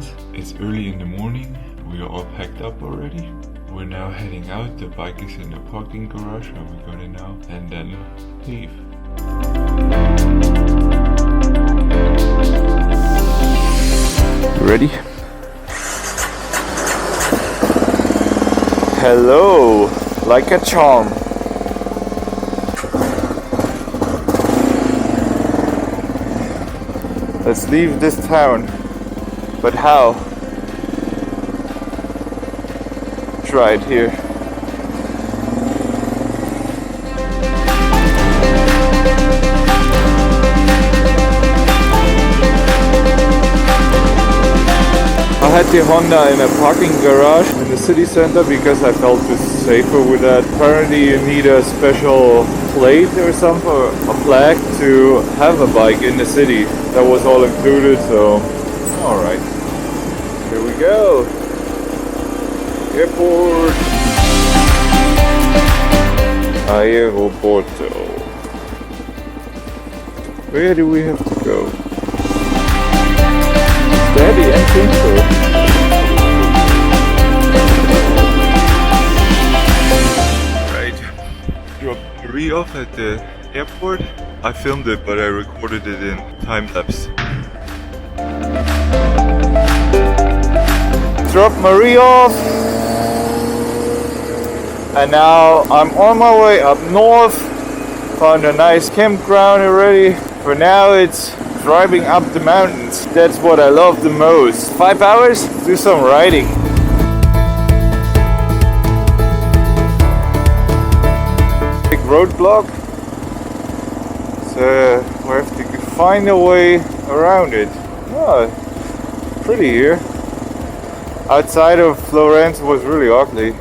Florence. It's early in the morning. We are all packed up already. We're now heading out. The bike is in the parking garage where we're gonna now and then leave. Ready? Hello, like a charm. Let's leave this town. But how? Try it here. I had the Honda in a parking garage in the city center because I felt it's safer with that. Apparently you need a special plate or something, or a flag to have a bike in the city. That was all included, so alright. Here we go. Airport. Aeroporto. Where do we have to go? Is that the entrance? Right. Dropped Maree off at the airport. I filmed it, but I recorded it in time lapse. Dropped Maree off. And now I'm on my way up north. Found a nice campground already. For now it's driving up the mountains. That's what I love the most. 5 hours, do some riding. Big roadblock. So we have to find a way around it. Oh, pretty here. Outside of Florence was really ugly.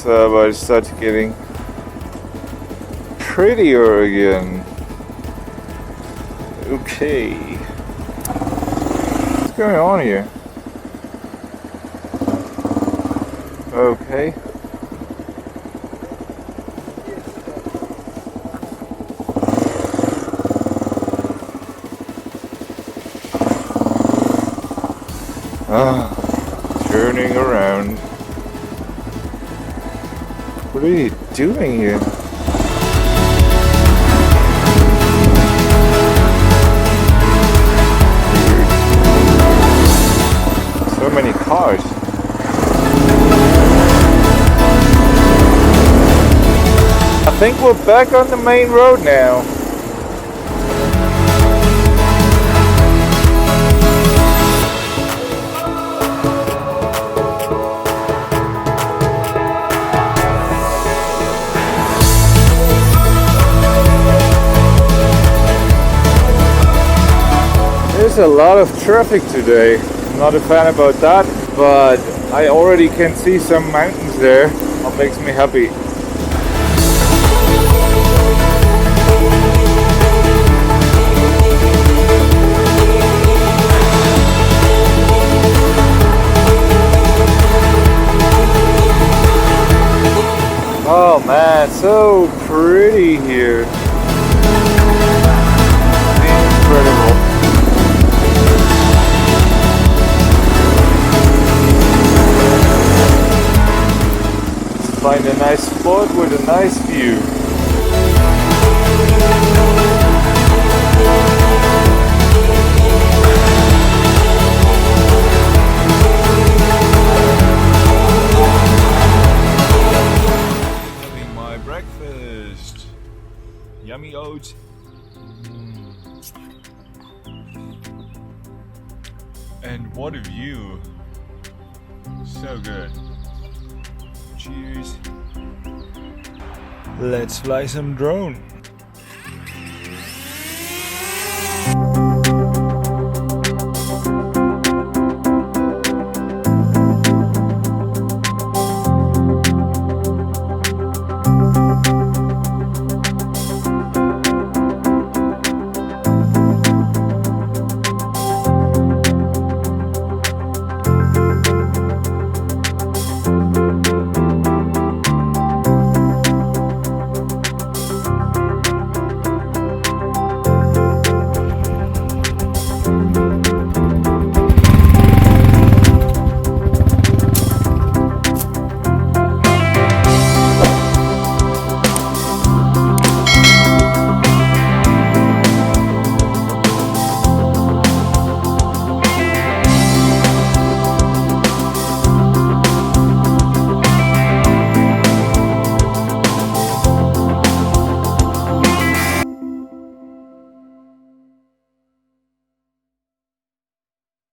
But it starts getting prettier again. Okay. What's going on here? Okay. Turning around. What are you doing here? So many cars. I think we're back on the main road now. There's a lot of traffic today. I'm not a fan about that, but I already can see some mountains there. That makes me happy. Oh man, so pretty here. Incredible. Find a nice spot with a nice view. Having my breakfast. Yummy oats. And what a view. So good. Cheers. Let's fly some drone.